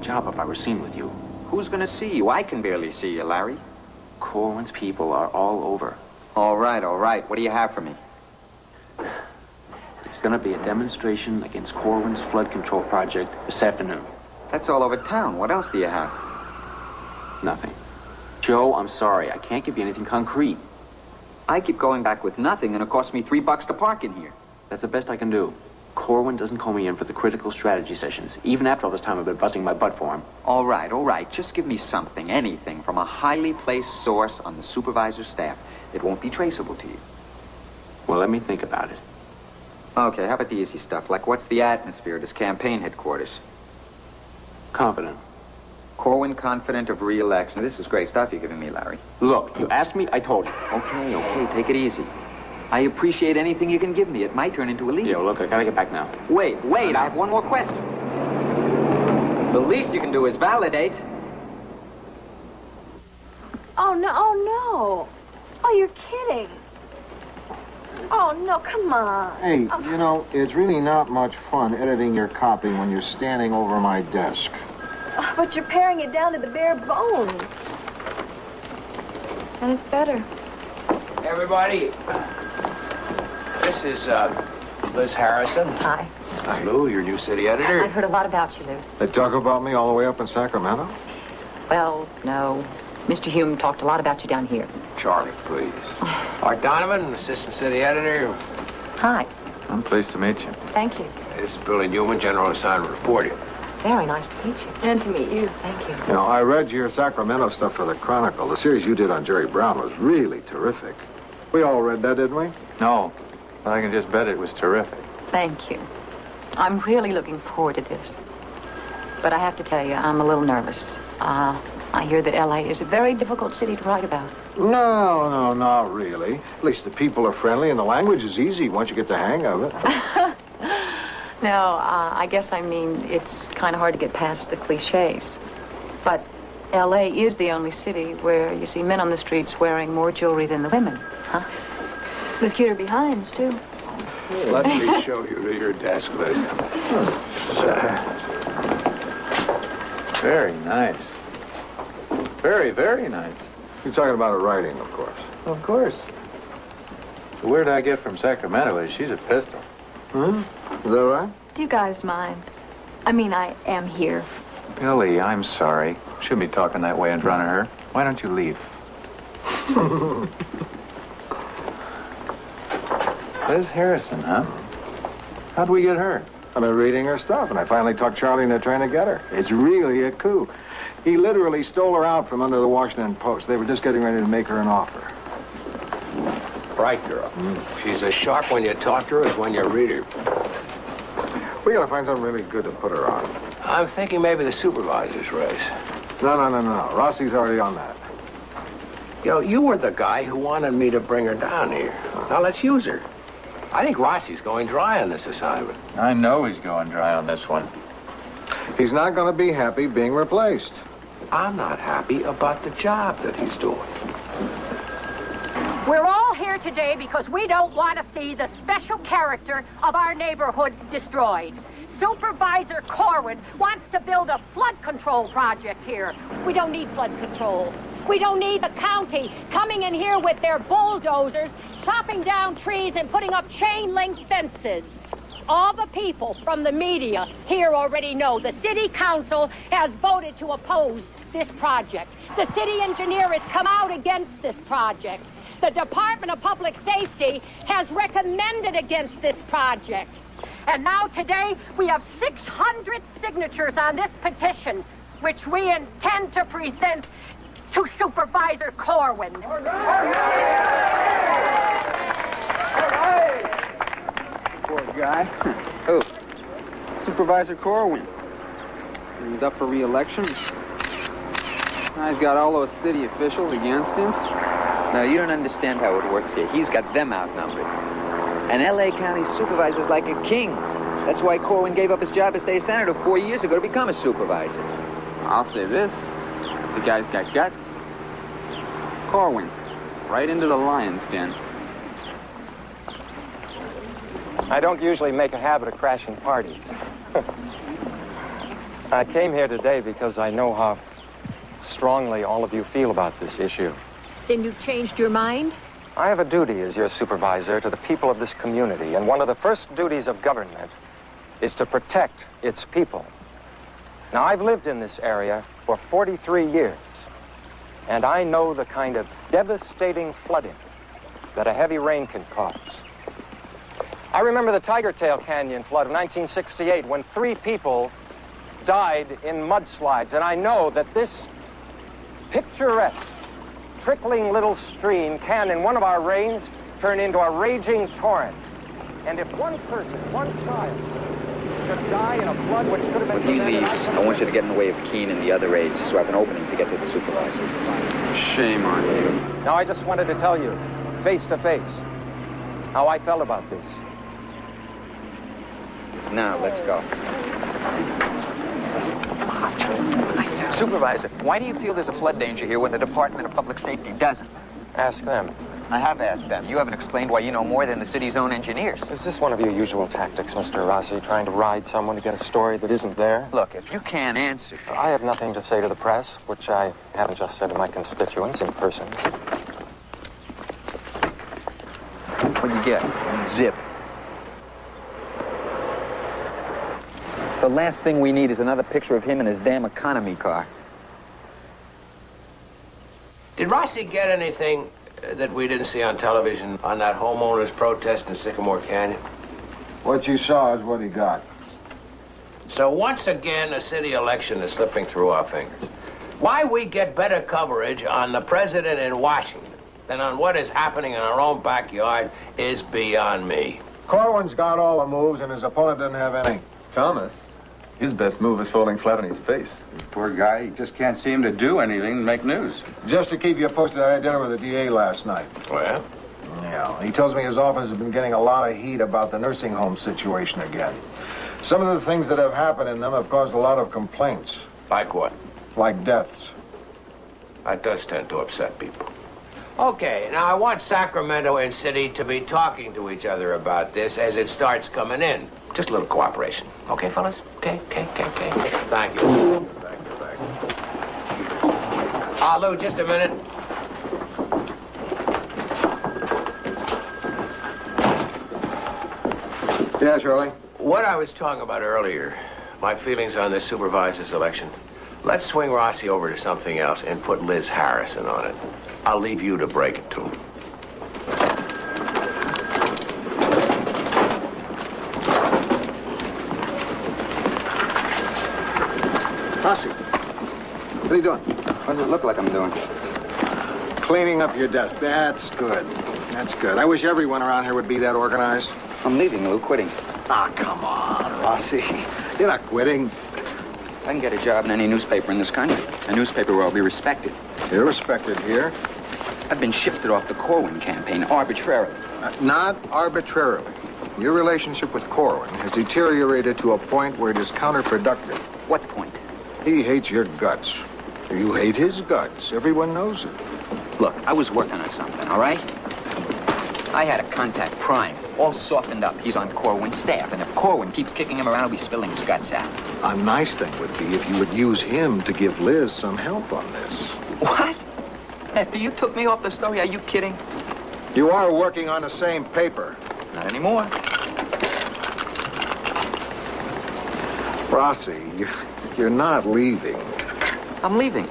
Job if I were seen with you. Who's gonna see you? I can barely see you, Larry. Corwin's people are all over. All right, all right. What do you have for me? There's gonna be a demonstration against Corwin's flood control project this afternoon. That's all over town. What else do you have? Nothing. Joe, I'm sorry. I can't give you anything concrete. I keep going back with nothing, and it costs me $3 to park in here. That's the best I can do. Corwin doesn't call me in for the critical strategy sessions. Even after all this time, I've been busting my butt for him. All right, all right. Just give me something, anything, from a highly placed source on the supervisor's staff. It won't be traceable to you. Well, let me think about it. Okay, how about the easy stuff? Like, what's the atmosphere at his campaign headquarters? Confident. Corwin confident of re-election. This is great stuff you're giving me, Larry. Look, you asked me, I told you. Okay, okay, take it easy. I appreciate anything you can give me. It might turn into a lead. Yeah, well, look, I gotta get back now. Wait, I have one more question. The least you can do is validate. Oh, no, oh, no. Oh, you're kidding. Oh, no, come on. Hey, you know, it's really not much fun editing your copy when you're standing over my desk. Oh, but you're paring it down to the bare bones. And it's better. Everybody, this is Liz Harrison. Hi. Hi, Lou, your new city editor. I've heard a lot about you, Lou. They talk about me all the way up in Sacramento? Well, no. Mr. Hume talked a lot about you down here. Charlie, please. Art Donovan, assistant city editor. Hi. I'm pleased to meet you. Thank you. This is Billy Newman, general assignment reporter. Very nice to meet you. And to meet you. Thank you. You know, I read your Sacramento stuff for the Chronicle. The series you did on Jerry Brown was really terrific. We all read that, didn't we? No, but I can just bet it was terrific. Thank you. I'm really looking forward to this. But I have to tell you, I'm a little nervous. I hear that L.A. is a very difficult city to write about. No, not really. At least the people are friendly and the language is easy once you get the hang of it. No, I guess I mean it's kind of hard to get past the cliches. But L.A. is the only city where you see men on the streets wearing more jewelry than the women, huh? With cuter behinds, too. Let me show you to your desk, Liz. Very nice. Very, very nice. You're talking about her writing, of course. Of course. The word I get from Sacramento is she's a pistol. Hmm? Is that right? Do you guys mind? I mean, I am here. Billy, I'm sorry. Shouldn't be talking that way in front of her. Why don't you leave? Liz Harrison, huh? How'd we get her? I've been reading her stuff, and I finally talked Charlie into trying to get her. It's really a coup. He literally stole her out from under the Washington Post. They were just getting ready to make her an offer. Bright girl. She's as sharp when you talk to her as when you read her. We gotta find something really good to put her on. I'm thinking maybe the supervisor's race. No. Rossi's already on that. You know, you were the guy who wanted me to bring her down here. Now let's use her. I think Rossi's going dry on this assignment. I know he's going dry on this one. He's not gonna be happy being replaced. I'm not happy about the job that he's doing. We're all here today because we don't want to see the special character of our neighborhood destroyed. Supervisor Corwin wants to build a flood control project here. We don't need flood control. We don't need the county coming in here with their bulldozers, chopping down trees and putting up chain link fences. All the people from the media here already know the city council has voted to oppose this project. The city engineer has come out against this project. The Department of Public Safety has recommended against this project. And now today, we have 600 signatures on this petition, which we intend to present to Supervisor Corwin. All right. Poor guy. Who? Supervisor Corwin. He's up for re-election. Now he's got all those city officials against him. No, you don't understand how it works here. He's got them outnumbered. And L.A. County supervisor's like a king. That's why Corwin gave up his job as state senator 4 years ago to become a supervisor. I'll say this. The guy's got guts. Corwin, right into the lion's den. I don't usually make a habit of crashing parties. I came here today because I know how strongly all of you feel about this issue. Then you've changed your mind? I have a duty as your supervisor to the people of this community, and one of the first duties of government is to protect its people. Now, I've lived in this area for 43 years, and I know the kind of devastating flooding that a heavy rain can cause. I remember the Tiger Tail Canyon flood of 1968 when 3 people died in mudslides, and I know that this picturesque, trickling little stream can, in one of our rains, turn into a raging torrent. And if one person, one child, should die in a flood which could have been... When he leaves, I want you to get in the way of Keene and the other aides so I have an opening to get to the supervisor. Shame on you. Now, I just wanted to tell you, face to face, how I felt about this. Now, let's go. Supervisor, why do you feel there's a flood danger here when the Department of Public Safety doesn't? Ask them. I have asked them. You haven't explained why you know more than the city's own engineers. Is this one of your usual tactics, Mr. Rossi, trying to ride someone to get a story that isn't there? Look, if you can't answer... I have nothing to say to the press, which I haven't just said to my constituents in person. What'd you get? Zip. The last thing we need is another picture of him in his damn economy car. Did Rossi get anything that we didn't see on television on that homeowners protest in Sycamore Canyon? What you saw is what he got. So once again, a city election is slipping through our fingers. Why we get better coverage on the president in Washington than on what is happening in our own backyard is beyond me. Corwin's got all the moves, and his opponent doesn't have any. Thomas, his best move is falling flat on his face. Poor guy, he just can't seem to do anything to make news. Just to keep you posted, I had dinner with the DA last night. Well? Yeah, he tells me his office has been getting a lot of heat about the nursing home situation again. Some of the things that have happened in them have caused a lot of complaints. Like what? Like deaths. That does tend to upset people. Okay, now I want Sacramento and City to be talking to each other about this as it starts coming in. Just a little cooperation. Okay, fellas? Okay. Thank you. Lou, just a minute. Yeah, Charlie? What I was talking about earlier, my feelings on the supervisor's election, let's swing Rossi over to something else and put Liz Harrison on it. I'll leave you to break it to him. Rossi, what are you doing? What does it look like I'm doing? Cleaning up your desk. That's good. That's good. I wish everyone around here would be that organized. I'm leaving, Lou, quitting. Ah, come on, Rossi. You're not quitting. I can get a job in any newspaper in this country. A newspaper where I'll be respected. You're respected here. I've been shifted off the Corwin campaign arbitrarily. Not arbitrarily. Your relationship with Corwin has deteriorated to a point where it is counterproductive. What point? He hates your guts. You hate his guts. Everyone knows it. Look, I was working on something, all right? I had a contact, Prime, all softened up. He's on Corwin's staff, and if Corwin keeps kicking him around, he'll be spilling his guts out. A nice thing would be if you would use him to give Liz some help on this. What? After you took me off the story, are you kidding? You are working on the same paper. Not anymore. Rossi, you're not leaving. I'm leaving.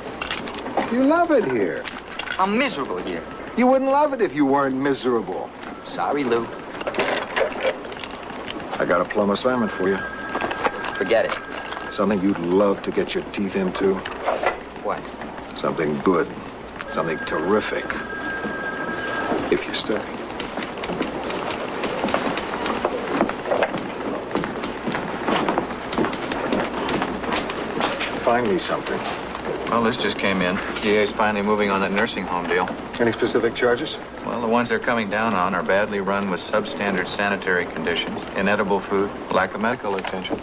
You love it here. I'm miserable here. You wouldn't love it if you weren't miserable. Sorry, Lou. I got a plum assignment for you. Forget it. Something you'd love to get your teeth into. What? Something good. Something terrific. If you stay. Find me something. Well, this just came in. DA's finally moving on that nursing home deal. Any specific charges? Well, the ones they're coming down on are badly run with substandard sanitary conditions, inedible food, lack of medical attention.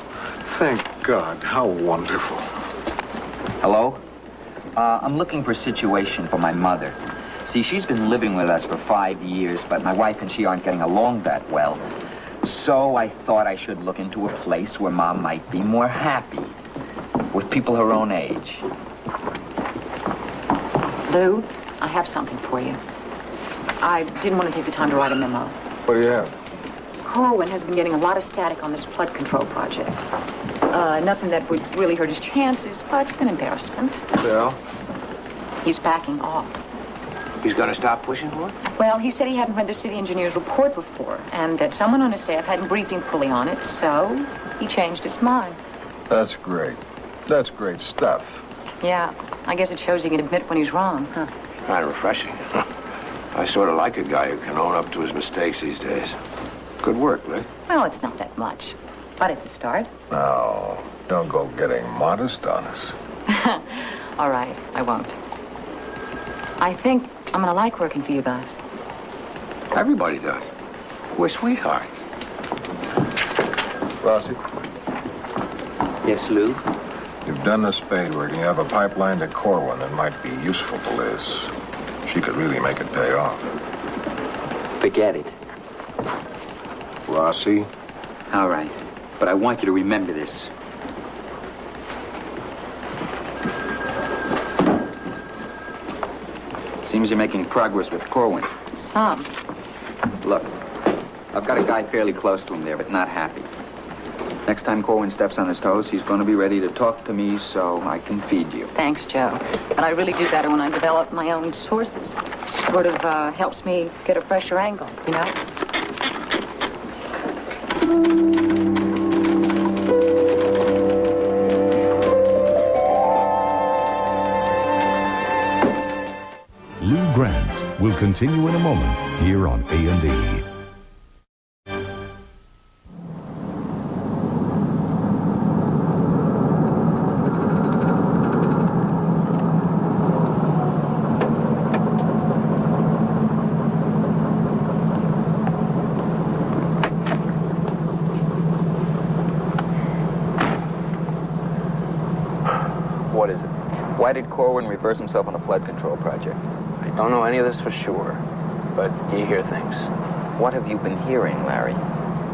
Thank God. How wonderful. Hello? I'm looking for a situation for my mother. See, she's been living with us for 5 years, but my wife and she aren't getting along that well. So I thought I should look into a place where Mom might be more happy, with people her own age. Lou, I have something for you. I didn't want to take the time to write a memo. What do you have? Corwin has been getting a lot of static on this flood control project. Nothing that would really hurt his chances, but an embarrassment. Well? He's backing off. He's gonna stop pushing for it? Well, he said he hadn't read the city engineer's report before, and that someone on his staff hadn't briefed him fully on it, so he changed his mind. That's great. That's great stuff. Yeah, I guess it shows he can admit when he's wrong, huh? Kind of refreshing. I sort of like a guy who can own up to his mistakes these days. Good work, Liz. Well, it's not that much, but it's a start. No, don't go getting modest on us. All right, I won't. I think I'm gonna like working for you guys. Everybody does. We're sweethearts. Rossi, Yes, Lou? you've done the spade work and you have a pipeline to Corwin that might be useful to Liz. She could really make it pay off. Forget it. Rossi, All right. But I want you to remember this. Seems you're making progress with Corwin. Some. Look, I've got a guy fairly close to him there, but not happy. Next time Corwin steps on his toes, he's going to be ready to talk to me so I can feed you. Thanks, Joe. But I really do better when I develop my own sources. Sort of helps me get a fresher angle, you know? Lou Grant will continue in a moment here on A&E. What is it? Why did Corwin reverse himself on the flood control project? I don't know any of this for sure, but you hear things. What have you been hearing, Larry?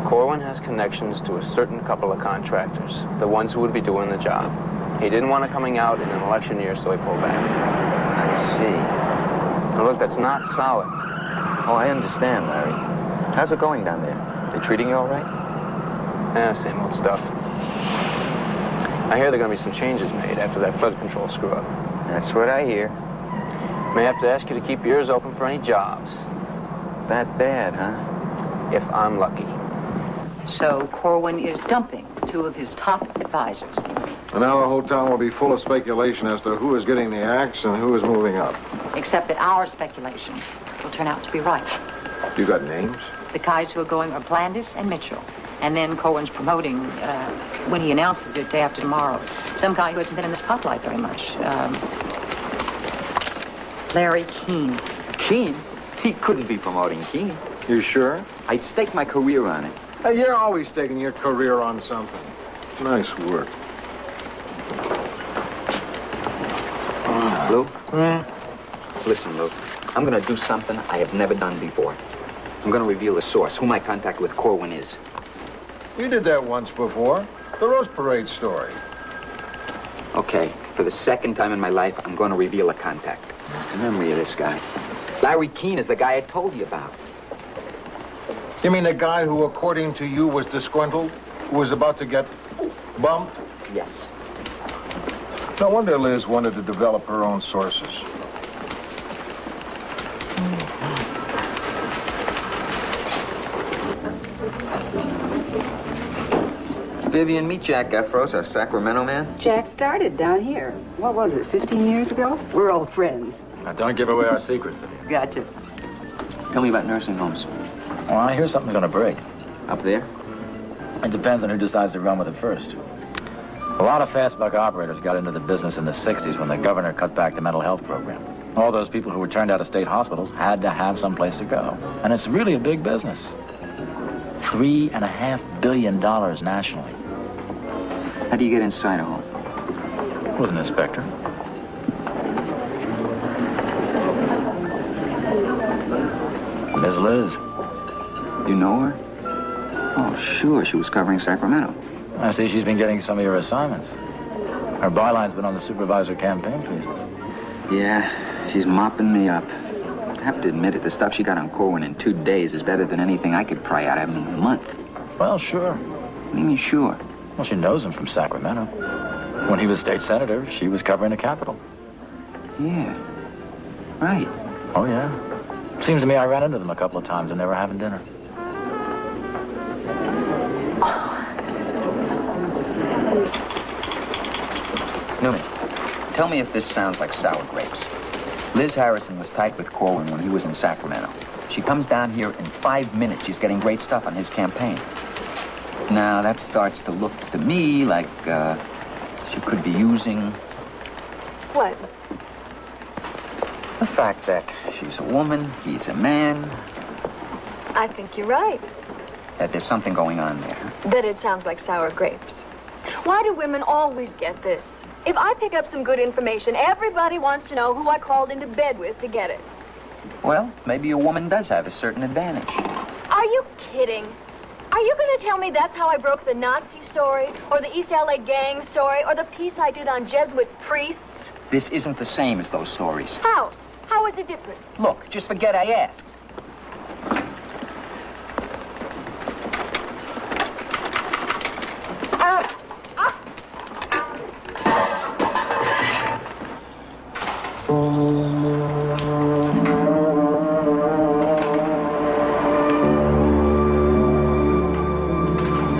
Corwin has connections to a certain couple of contractors, the ones who would be doing the job. He didn't want it coming out in an election year, so he pulled back. I see. Now look, that's not solid. Oh, I understand, Larry. How's it going down there? They treating you all right? Yeah, same old stuff. I hear there are going to be some changes made after that flood control screw-up. That's what I hear. May have to ask you to keep your ears open for any jobs. That bad, huh? If I'm lucky. So Corwin is dumping two of his top advisors. and now the whole town will be full of speculation as to who is getting the axe and who is moving up. Except that our speculation will turn out to be right. You got names? The guys who are going are Blandis and Mitchell. And then Corwin's promoting, when he announces it, day after tomorrow, some guy who hasn't been in the spotlight very much. Larry Keene. Keene? He couldn't be promoting Keene. You sure? I'd stake my career on it. Hey, you're always staking your career on something. Nice work. Lou? Listen, Lou. I'm going to do something I have never done before. I'm going to reveal the source, who my contact with Corwin is. You did that once before. The Rose Parade story. Okay, for the second time in my life, I'm going to reveal a contact. In memory of this guy. Larry Keene is the guy I told you about. You mean the guy who, according to you, was disgruntled? Who was about to get bumped? Yes. No wonder Liz wanted to develop her own sources. Vivian, meet Jack Efros, our Sacramento man. Jack started down here. What was it, 15 years ago? We're old friends. Now, don't give away our secret. Gotcha. Tell me about nursing homes. Well, I hear something's gonna break. Up there? It depends on who decides to run with it first. A lot of fast buck operators got into the business in the 60s when the governor cut back the mental health program. All those people who were turned out of state hospitals had to have some place to go. And it's really a big business. $3.5 billion nationally. How do you get inside a home? With an inspector. Miss Liz. You know her? Oh, sure. She was covering Sacramento. I see she's been getting some of your assignments. Her byline's been on the supervisor campaign pieces. Yeah, she's mopping me up. I have to admit it, the stuff she got on Corwin in 2 days is better than anything I could pry out of him in a month. Well, sure. What do you mean, sure? Well, she knows him from Sacramento. When he was state senator, she was covering the Capitol. Yeah, right. Oh, yeah. Seems to me I ran into them a couple of times when they were having dinner. Newman, tell me if this sounds like sour grapes. Liz Harrison was tight with Corwin when he was in Sacramento. She comes down here in 5 minutes. She's getting great stuff on his campaign. Now, that starts to look to me like she could be using... What? The fact that she's a woman, he's a man. I think you're right. That there's something going on there. That it sounds like sour grapes. Why do women always get this? If I pick up some good information, everybody wants to know who I crawled into bed with to get it. Well, maybe a woman does have a certain advantage. Are you kidding? Are you going to tell me that's how I broke the Nazi story, or the East LA gang story, or the piece I did on Jesuit priests? This isn't the same as those stories. How? How is it different? Look, just forget I asked.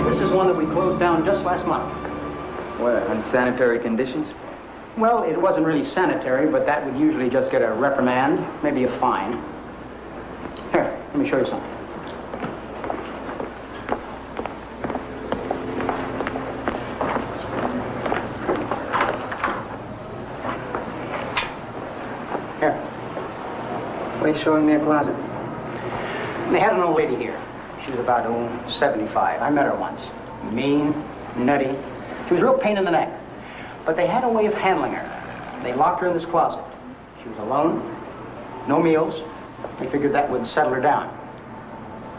This is one that we closed down just last month. What, unsanitary conditions? Well, it wasn't really sanitary, but that would usually just get a reprimand, maybe a fine. Here, let me show you something. Here. Why are you showing me a closet? They had an old lady here. She was about 75. I met her once. Mean, nutty. She was a real pain in the neck. But they had a way of handling her. They locked her in this closet. She was alone, no meals. They figured that would settle her down.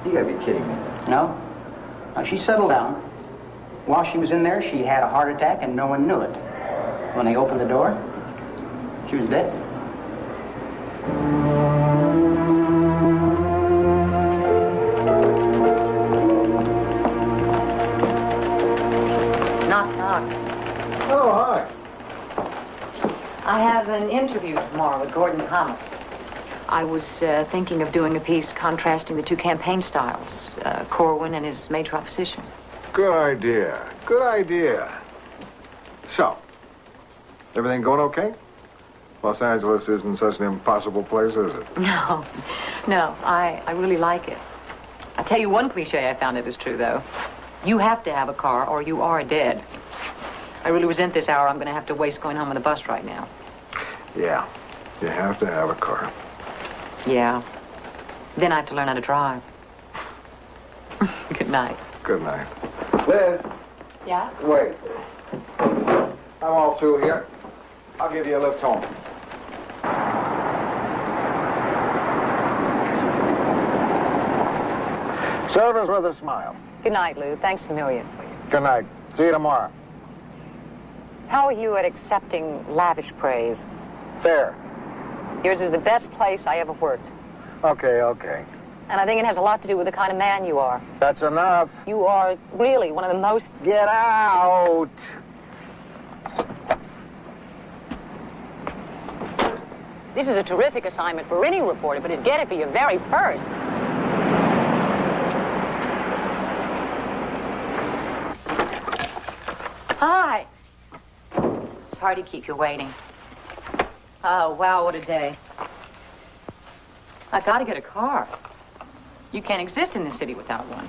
You gotta be kidding me. No. Now, she settled down. While she was in there, she had a heart attack and no one knew it. When they opened the door, she was dead. Knock, knock. Oh, hi. I have an interview tomorrow with Gordon Thomas. I was thinking of doing a piece contrasting the two campaign styles, Corwin and his major opposition. Good idea. Good idea. So, everything going okay? Los Angeles isn't such an impossible place, is it? No, I really like it. I'll tell you one cliche I found that is true, though. You have to have a car or you are dead. I really resent this hour I'm going to have to waste going home on the bus right now. Yeah, you have to have a car. Yeah. Then I have to learn how to drive. Good night. Good night. Liz. Yeah? Wait. I'm all through here. I'll give you a lift home. Service with a smile. Good night, Lou. Thanks a million. Good night. See you tomorrow. How are you at accepting lavish praise? Fair. Yours is the best place I ever worked. Okay, okay. And I think it has a lot to do with the kind of man you are. That's enough. You are really one of the most... Get out! This is a terrific assignment for any reporter, but it'd get it for your very first. Hi. Sorry to keep you waiting. Oh, wow, what a day. I've got to get a car. You can't exist in this city without one.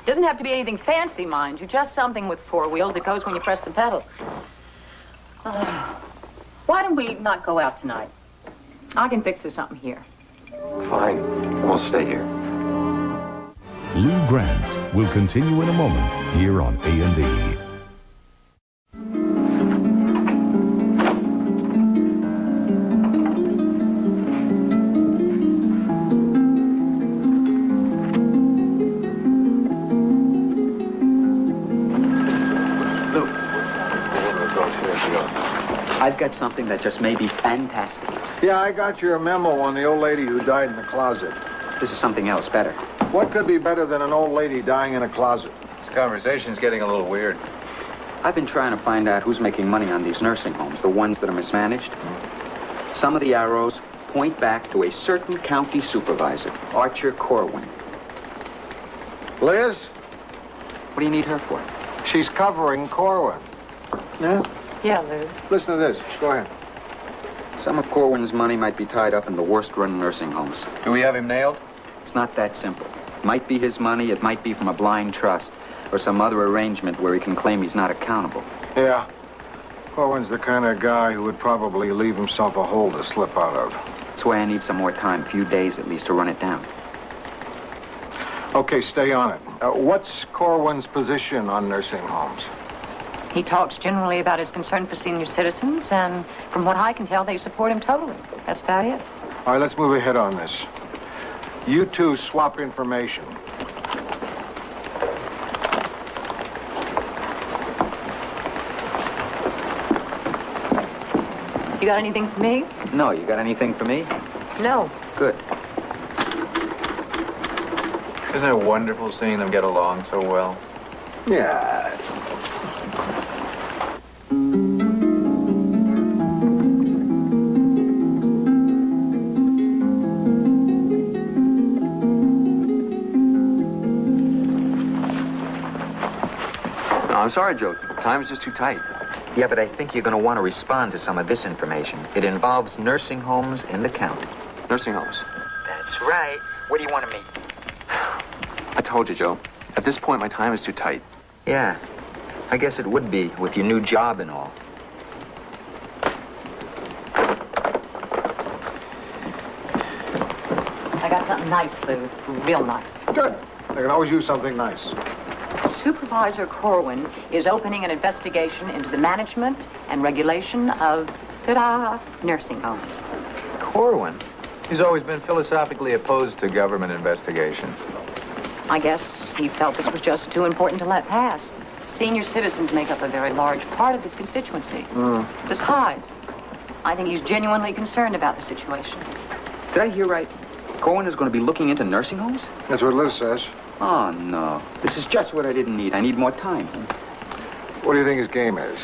Doesn't have to be anything fancy, mind you. Just something with 4 wheels that goes when you press the pedal. Why don't we not go out tonight? I can fix us something here. Fine. We'll stay here. Lou Grant will continue in a moment here on A&E. I've got something that just may be fantastic. Yeah, I got your memo on the old lady who died in the closet. This is something else better. What could be better than an old lady dying in a closet? This conversation's getting a little weird. I've been trying to find out who's making money on these nursing homes, the ones that are mismanaged. Some of the arrows point back to a certain county supervisor, Archer Corwin. Liz? What do you need her for? She's covering Corwin. Yeah? Yeah, Lou. Listen to this. Go ahead. Some of Corwin's money might be tied up in the worst-run nursing homes. Do we have him nailed? It's not that simple. It might be his money, it might be from a blind trust, or some other arrangement where he can claim he's not accountable. Yeah. Corwin's the kind of guy who would probably leave himself a hole to slip out of. That's why I need some more time, a few days at least, to run it down. Okay, stay on it. What's Corwin's position on nursing homes? He talks generally about his concern for senior citizens, and from what I can tell, they support him totally. That's about it. All right, let's move ahead on this. You two swap information. You got anything for me? No, you got anything for me? No. Good. Isn't it wonderful seeing them get along so well? Yeah. I'm sorry, Joe. Time's just too tight. Yeah, but I think you're going to want to respond to some of this information. It involves nursing homes in the county. Nursing homes. That's right. Where do you want to meet? I told you, Joe. At this point, my time is too tight. Yeah, I guess it would be with your new job and all. I got something nice, Lou. Real nice. Good. I can always use something nice. Supervisor Corwin is opening an investigation into the management and regulation of, ta-da, nursing homes. Corwin? He's always been philosophically opposed to government investigation. I guess he felt this was just too important to let pass. Senior citizens make up a very large part of his constituency. Besides, I think he's genuinely concerned about the situation. Did I hear right? Corwin is going to be looking into nursing homes? That's what Liz says. Oh, no. This is just what I didn't need. I need more time. What do you think his game is?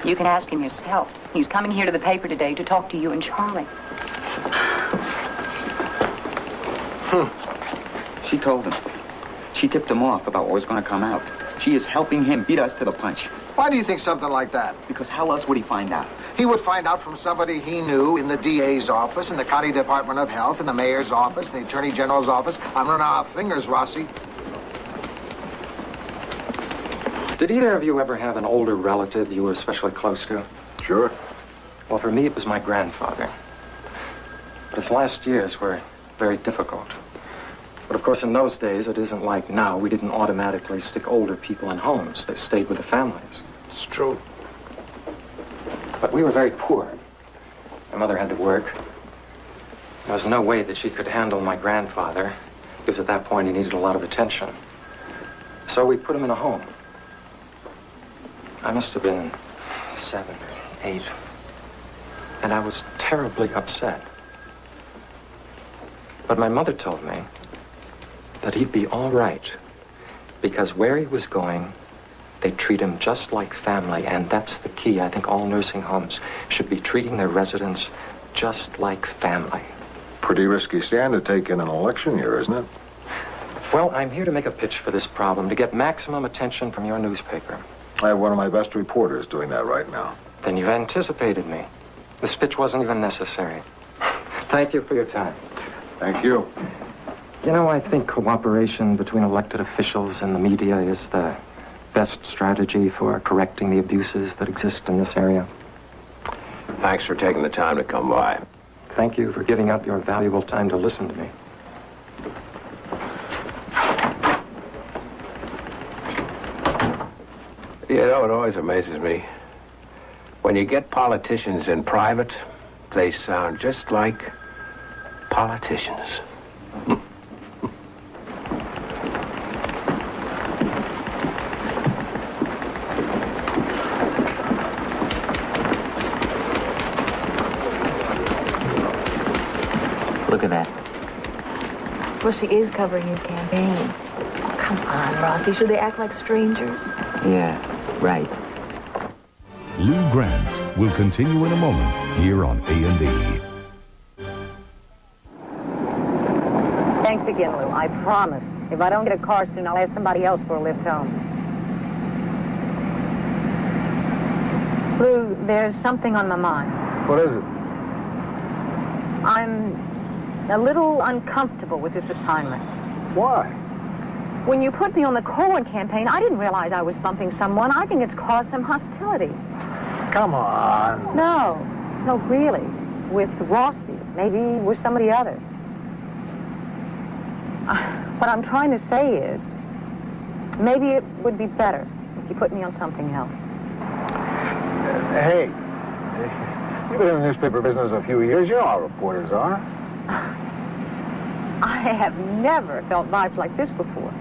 You can ask him yourself. He's coming here to the paper today to talk to you and Charlie. She told him. She tipped him off about what was going to come out. She is helping him beat us to the punch. Why do you think something like that? Because how else would he find out? He would find out from somebody he knew in the DA's office, in the County Department of Health, in the Mayor's office, in the Attorney General's office. I'm running out of fingers, Rossi. Did either of you ever have an older relative you were especially close to? Sure. Well, for me, it was my grandfather. But his last years were very difficult. But of course, in those days, it isn't like now. We didn't automatically stick older people in homes. They stayed with the families. It's true. But we were very poor. My mother had to work. There was no way that she could handle my grandfather, because at that point he needed a lot of attention. So we put him in a home. I must have been 7 or 8. And I was terribly upset. But my mother told me that he'd be all right, because where he was going, they treat him just like family, and that's the key. I think all nursing homes should be treating their residents just like family. Pretty risky stand to take in an election year, isn't it? Well, I'm here to make a pitch for this problem, to get maximum attention from your newspaper. I have one of my best reporters doing that right now. Then you've anticipated me. This pitch wasn't even necessary. Thank you for your time. Thank you. You know, I think cooperation between elected officials and the media is the best strategy for correcting the abuses that exist in this area. Thanks for taking the time to come by. Thank you for giving up your valuable time to listen to me. You know, it always amazes me. When you get politicians in private, they sound just like politicians. Look at that. Well, she is covering his campaign. Oh, come on, Rossi. Should they act like strangers? Yeah, right. Lou Grant will continue in a moment here on A&E. Thanks again, Lou. I promise. If I don't get a car soon, I'll ask somebody else for a lift home. Lou, there's something on my mind. What is it? I'm a little uncomfortable with this assignment. Why? When you put me on the Corwin campaign, I didn't realize I was bumping someone. I think it's caused some hostility. Come on. No, really. With Rossi, maybe with some of the others. What I'm trying to say is, maybe it would be better if you put me on something else. Hey, you've been in the newspaper business a few years. You know how reporters are. I have never felt vibes like this before.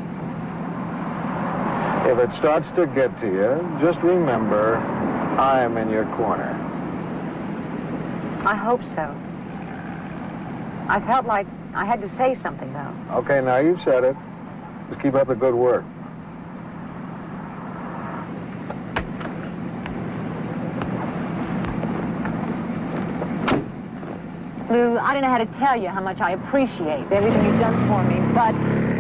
If it starts to get to you, just remember, I'm in your corner. I hope so. I felt like I had to say something, though. Okay, now you've said it. Just keep up the good work. Lou, I don't know how to tell you how much I appreciate everything you've done for me, but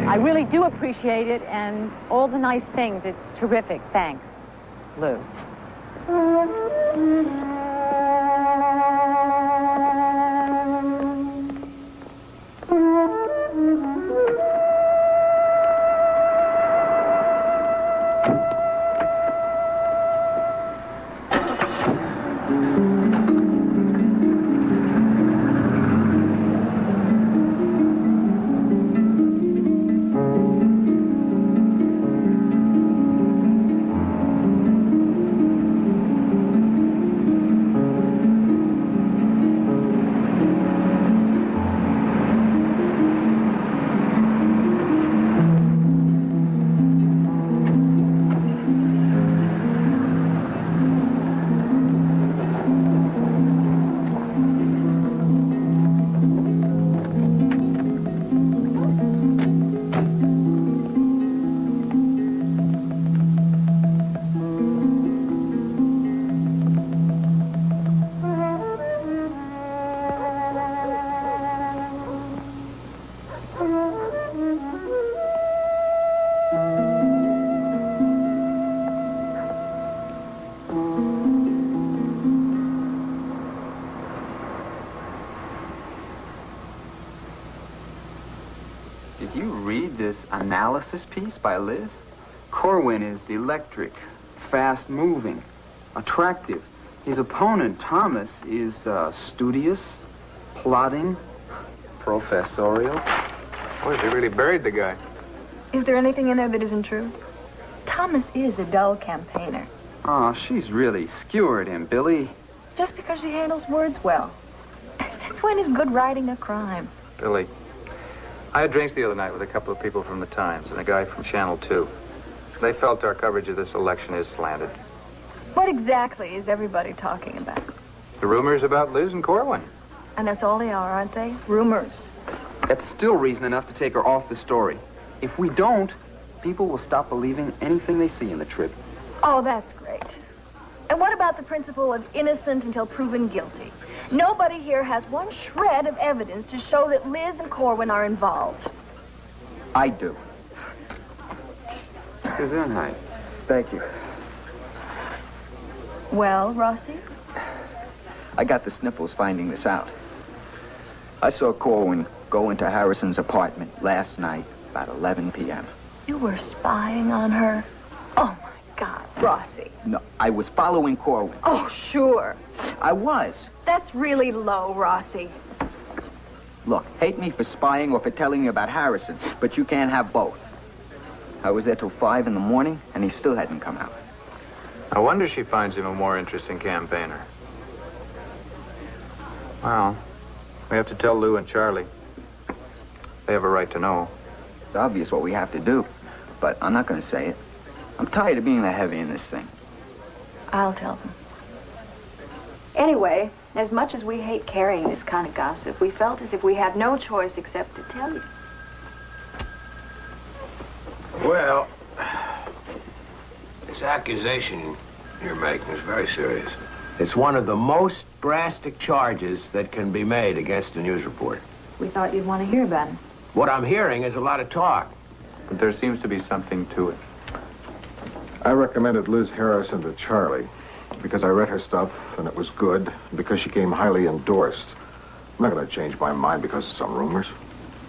I really do appreciate it, and all the nice things. It's terrific. Thanks, Lou. Did you read this analysis piece by Liz? Corwin is electric, fast-moving, attractive. His opponent, Thomas, is studious, plodding, professorial. Boy, they really buried the guy. Is there anything in there that isn't true? Thomas is a dull campaigner. Oh, she's really skewered him, Billy. Just because she handles words well. Since when is good writing a crime? Billy, I had drinks the other night with a couple of people from the Times and a guy from Channel 2. They felt our coverage of this election is slanted. What exactly is everybody talking about? The rumors about Liz and Corwin. And that's all they are, aren't they? Rumors. That's still reason enough to take her off the story. If we don't, people will stop believing anything they see in the Trib. Oh, that's great. And what about the principle of innocent until proven guilty? Nobody here has one shred of evidence to show that Liz and Corwin are involved. I do. Gesundheit. Thank you. Well, Rossi? I got the sniffles finding this out. I saw Corwin go into Harrison's apartment last night about 11 p.m. You were spying on her? Oh, my God, Rossi. No, I was following Corwin. Oh, sure. I was. That's really low, Rossi. Look, hate me for spying or for telling you about Harrison, but you can't have both. I was there till 5 in the morning, and he still hadn't come out. I wonder she finds him a more interesting campaigner. Well, we have to tell Lou and Charlie. They have a right to know. It's obvious what we have to do, but I'm not going to say it. I'm tired of being that heavy in this thing. I'll tell them. Anyway, as much as we hate carrying this kind of gossip, we felt as if we had no choice except to tell you. Well, this accusation you're making is very serious. It's one of the most drastic charges that can be made against a news reporter. We thought you'd want to hear about it. What I'm hearing is a lot of talk. But there seems to be something to it. I recommended Liz Harrison to Charlie because I read her stuff and it was good, because she came highly endorsed. I'm not going to change my mind because of some rumors.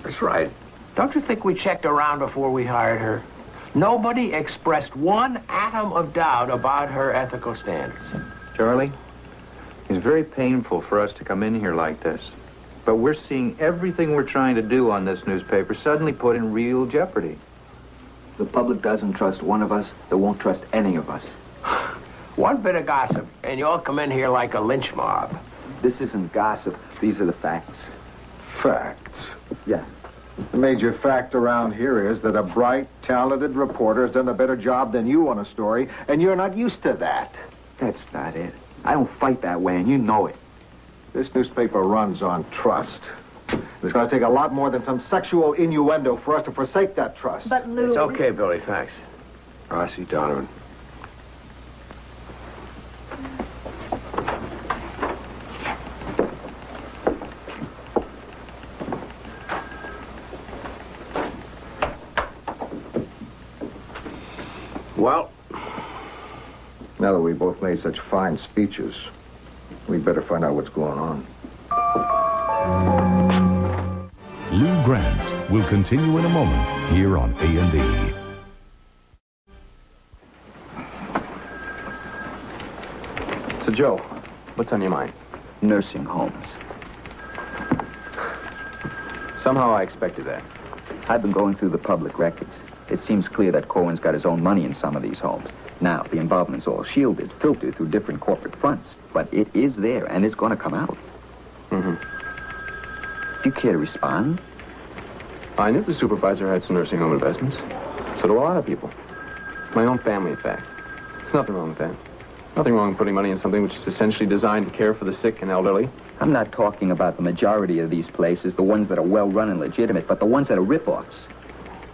That's right. Don't you think we checked around before we hired her? Nobody expressed one atom of doubt about her ethical standards. Charlie, it's very painful for us to come in here like this. But we're seeing everything we're trying to do on this newspaper suddenly put in real jeopardy. The public doesn't trust one of us, they won't trust any of us. One bit of gossip, and you all come in here like a lynch mob. This isn't gossip. These are the facts. Facts? Yeah. The major fact around here is that a bright, talented reporter has done a better job than you on a story, and you're not used to that. That's not it. I don't fight that way, and you know it. This newspaper runs on trust. It's going to take a lot more than some sexual innuendo for us to forsake that trust. But Lou... It's okay, Billy, thanks. Rossi, Donovan. Well, now that we both made such fine speeches, we'd better find out what's going on. Lou Grant will continue in a moment here on A&E. So, Joe, what's on your mind? Nursing homes. Somehow I expected that. I've been going through the public records. It seems clear that Corwin's got his own money in some of these homes. Now, the involvement's all shielded, filtered through different corporate fronts. But it is there, and it's going to come out. Mm-hmm. Do you care to respond? I knew the supervisor had some nursing home investments. So do a lot of people. My own family, in fact. There's nothing wrong with that. Nothing wrong with putting money in something which is essentially designed to care for the sick and elderly. I'm not talking about the majority of these places, the ones that are well-run and legitimate, but the ones that are rip-offs.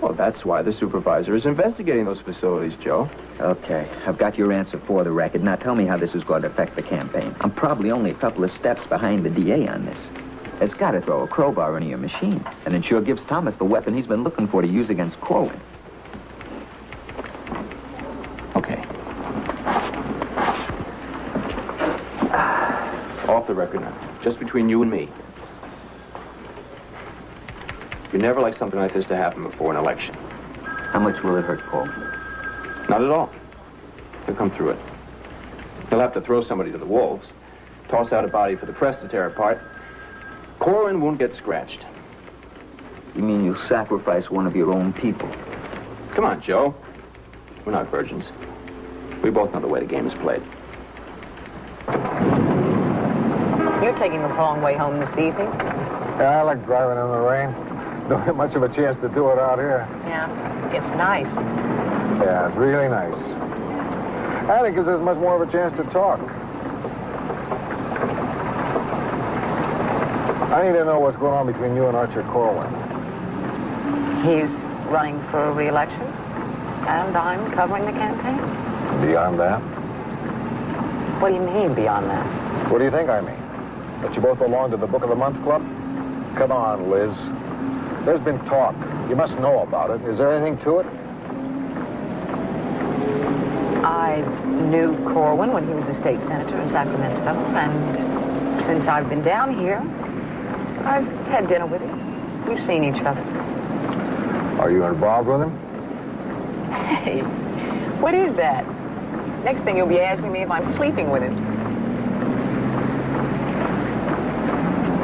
Well, that's why the supervisor is investigating those facilities, Joe. Okay, I've got your answer for the record. Now tell me how this is going to affect the campaign. I'm probably only a couple of steps behind the DA on this. It's got to throw a crowbar into your machine, and it sure gives Thomas the weapon he's been looking for to use against Corwin. Okay. Off the record now, just between you and me. You never like something like this to happen before an election. How much will it hurt Corwin? Not at all. He'll come through it. He'll have to throw somebody to the wolves, toss out a body for the press to tear apart. Corwin won't get scratched. You mean you'll sacrifice one of your own people? Come on, Joe. We're not virgins. We both know the way the game is played. You're taking the long way home this evening. Yeah, I like driving in the rain. Don't get much of a chance to do it out here. Yeah, it's nice. Yeah, it's really nice. And it gives us much more of a chance to talk. I need to know what's going on between you and Archer Corwin. He's running for re-election, and I'm covering the campaign. Beyond that? What do you mean, beyond that? What do you think I mean? That you both belong to the Book of the Month Club? Come on, Liz. There's been talk. You must know about it. Is there anything to it? I knew Corwin when he was a state senator in Sacramento, and since I've been down here, I've had dinner with him. We've seen each other. Are you involved with him? Hey, what is that? Next thing you'll be asking me if I'm sleeping with him.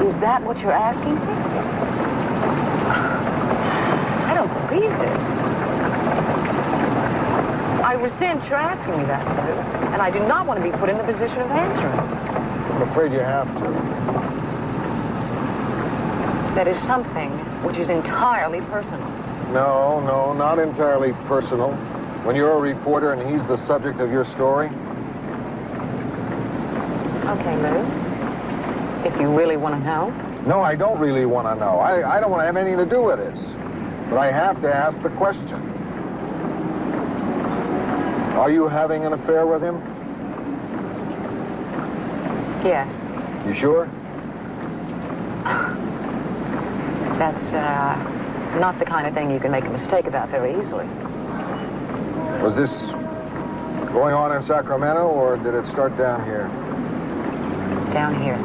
Is that what you're asking me? I don't believe this. I resent your asking me that, Lou, and I do not want to be put in the position of answering. I'm afraid you have to. That is something which is entirely personal. No, not entirely personal. When you're a reporter and he's the subject of your story. Okay, Lou. If you really want to know. No, I don't really want to know. I don't want to have anything to do with this. But I have to ask the question. Are you having an affair with him? Yes. You sure? That's not the kind of thing you can make a mistake about very easily. Was this going on in Sacramento, or did it start down here? Down here.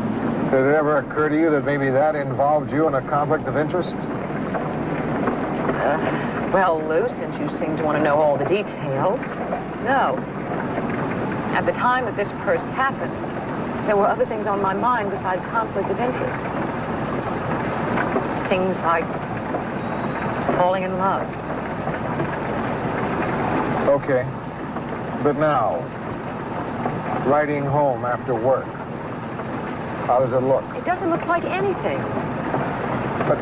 Did it ever occur to you that maybe that involved you in a conflict of interest? Well, Lou, since you seem to want to know all the details, no. At the time that this first happened, there were other things on my mind besides conflict of interest. Things like falling in love. Okay. But now, riding home after work, how does it look? It doesn't look like anything. But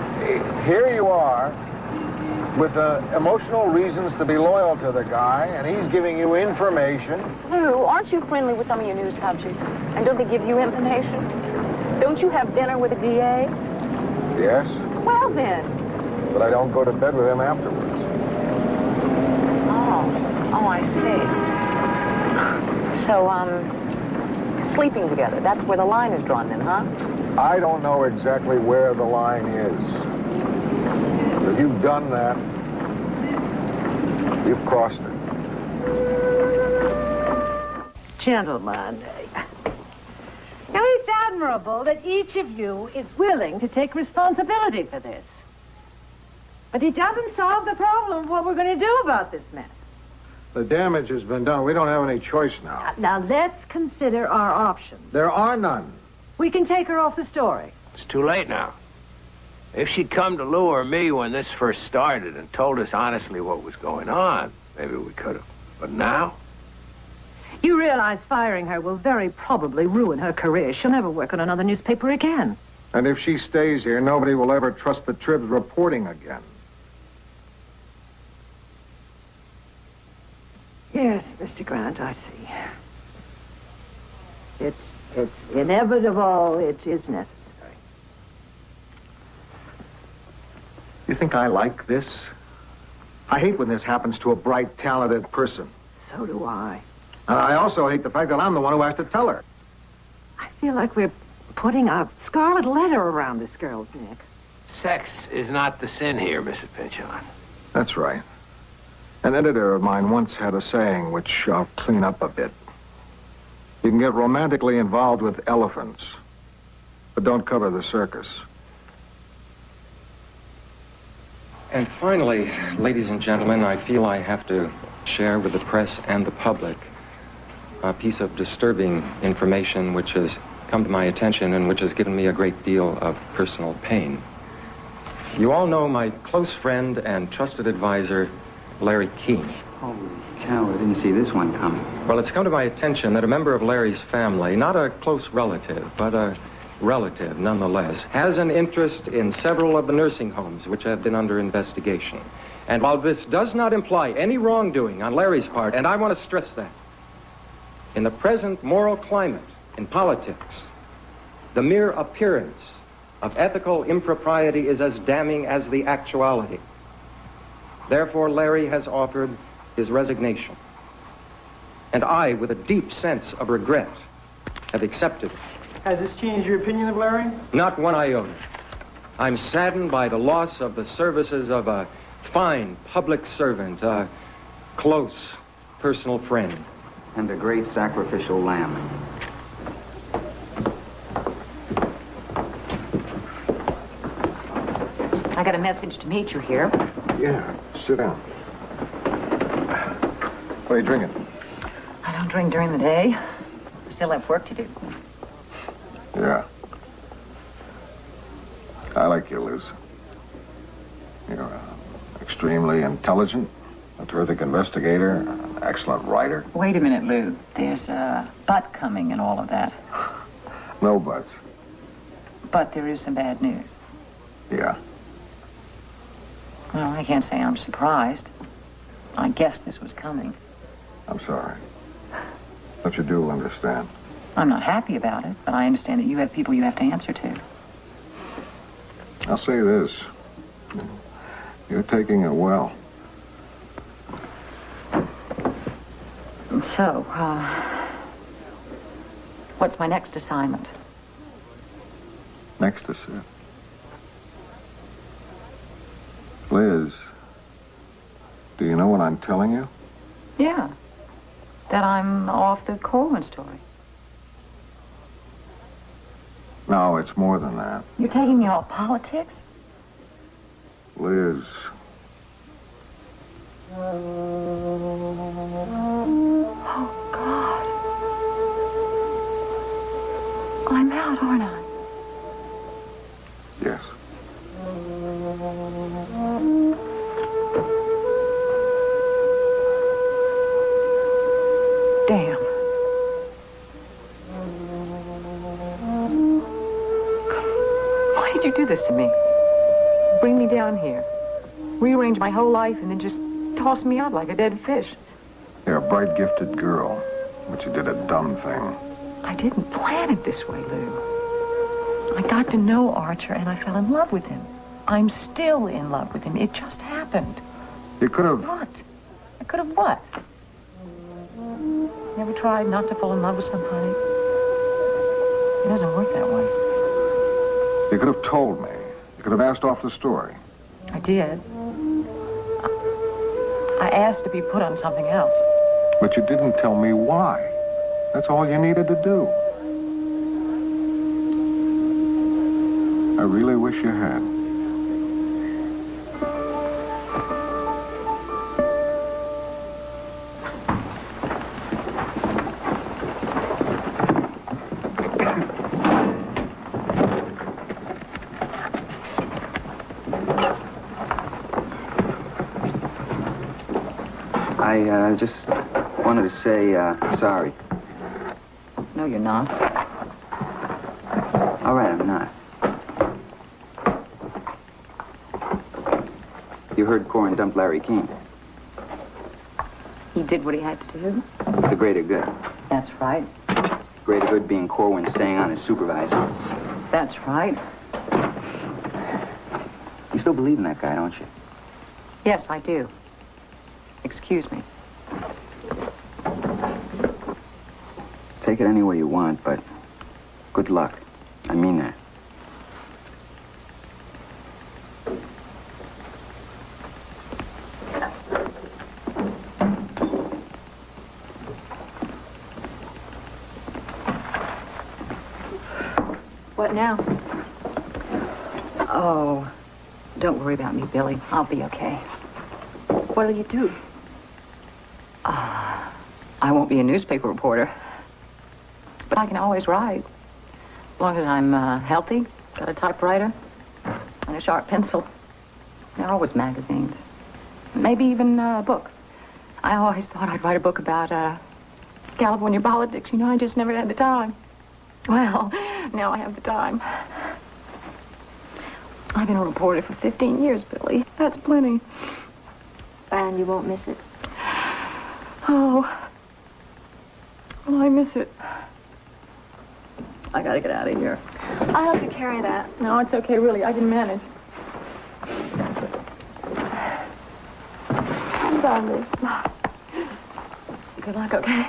here you are, with emotional reasons to be loyal to the guy, and he's giving you information. Lou, aren't you friendly with some of your news subjects? And don't they give you information? Don't you have dinner with the DA? Yes. Well, then. But I don't go to bed with him afterwards. Oh, I see. So, sleeping together, that's where the line is drawn then, huh? I don't know exactly where the line is. If you've done that, you've crossed it. Gentlemen, now it's admirable that each of you is willing to take responsibility for this. But it doesn't solve the problem of what we're going to do about this mess. The damage has been done. We don't have any choice now. Now let's consider our options. There are none. We can take her off the story. It's too late now. If she'd come to Lou or me when this first started and told us honestly what was going on, maybe we could have. But now? You realize firing her will very probably ruin her career. She'll never work on another newspaper again. And if she stays here, nobody will ever trust the Trib's reporting again. Yes, Mr. Grant, I see. It's inevitable. It is necessary. You think I like this? I hate when this happens to a bright, talented person. So do I. And I also hate the fact that I'm the one who has to tell her. I feel like we're putting a scarlet letter around this girl's neck. Sex is not the sin here, Mrs. Pynchon. That's right. An editor of mine once had a saying, which I'll clean up a bit. You can get romantically involved with elephants, but don't cover the circus. And finally, ladies and gentlemen, I feel I have to share with the press and the public a piece of disturbing information which has come to my attention and which has given me a great deal of personal pain. You all know my close friend and trusted advisor, Larry Keene. Holy cow, I didn't see this one coming. Well, it's come to my attention that a member of Larry's family, not a close relative, but a relative nonetheless, has an interest in several of the nursing homes which have been under investigation. And while this does not imply any wrongdoing on Larry's part, and I want to stress that, in the present moral climate in politics, the mere appearance of ethical impropriety is as damning as the actuality. Therefore, Larry has offered his resignation. And I, with a deep sense of regret, have accepted it. Has this changed your opinion of Larry? Not one iota. I'm saddened by the loss of the services of a fine public servant, a close personal friend. And a great sacrificial lamb. I got a message to meet you here. Yeah, sit down. What are you drinking? I don't drink during the day. I still have work to do. Yeah. I like you, Liz. You're extremely intelligent, a terrific investigator, an excellent writer. Wait a minute, Lou. There's a but coming and all of that. No buts. But there is some bad news. Yeah. Well, I can't say I'm surprised. I guessed this was coming. I'm sorry. But you do understand. I'm not happy about it, but I understand that you have people you have to answer to. I'll say this. You're taking it well. So, what's my next assignment? Next to sit. Liz, do you know what I'm telling you? Yeah. That I'm off the Corwin story. No, it's more than that. You're taking me off politics? Liz. Oh, God. I'm out, aren't I? Yes. Damn. Why did you do this to me? Bring me down here. Rearrange my whole life and then just toss me out like a dead fish. You're a bright, gifted girl, but you did a dumb thing. I didn't plan it this way, Lou. I got to know Archer and I fell in love with him. I'm still in love with him. It just happened. You could have... What? I could have what? Never tried not to fall in love with somebody? It doesn't work that way. You could have told me. You could have asked off the story. I did. I asked to be put on something else. But you didn't tell me why. That's all you needed to do. I really wish you had. I just wanted to say sorry. No, you're not. All right, I'm not. You heard Corwin dumped Larry King. He did what he had to do. For the greater good. That's right. Greater good being Corwin staying on as supervisor. That's right. You still believe in that guy, don't you? Yes, I do. Excuse me. Take it any way you want, but good luck. I mean that. What now? Oh, don't worry about me, Billy. I'll be okay. What'll you do? I won't be a newspaper reporter. But I can always write. As long as I'm healthy, got a typewriter, and a sharp pencil. There are always magazines. Maybe even a book. I always thought I'd write a book about California politics. You know, I just never had the time. Well, now I have the time. I've been a reporter for 15 years, Billy. That's plenty. And you won't miss it? Oh. Well, I miss it. I gotta get out of here. I'll help you carry that. No, it's okay, really. I can manage. I'm done this. Good luck, okay?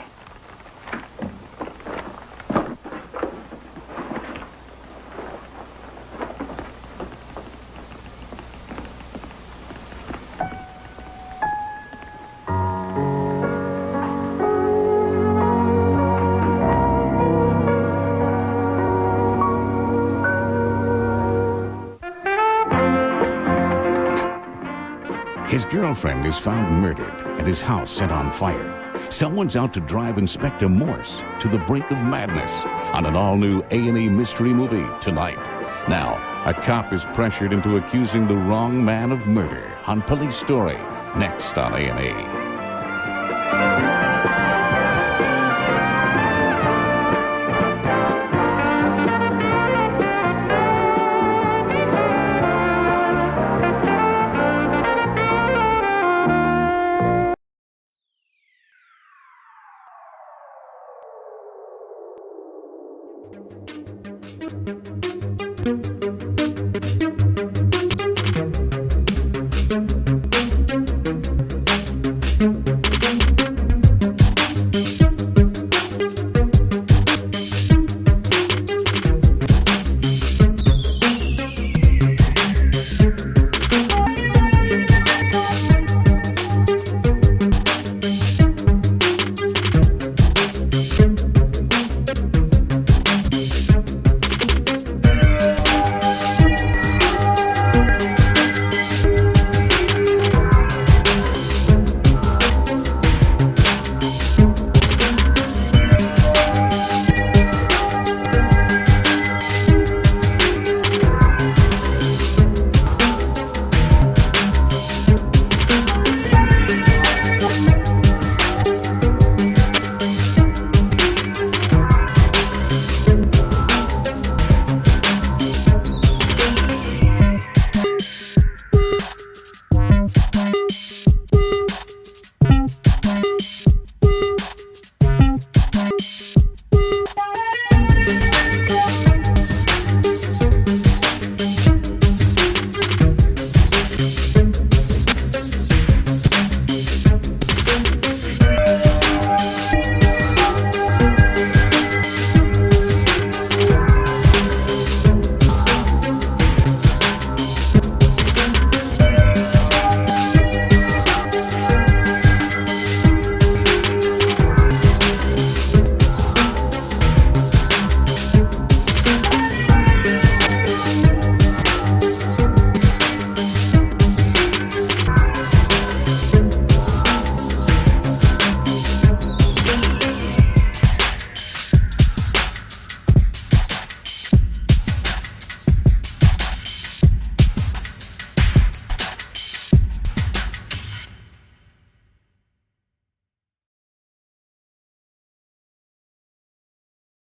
His girlfriend is found murdered and his house set on fire. Someone's out to drive Inspector Morse to the brink of madness on an all-new A&E mystery movie tonight. Now, a cop is pressured into accusing the wrong man of murder on Police Story, next on A&E.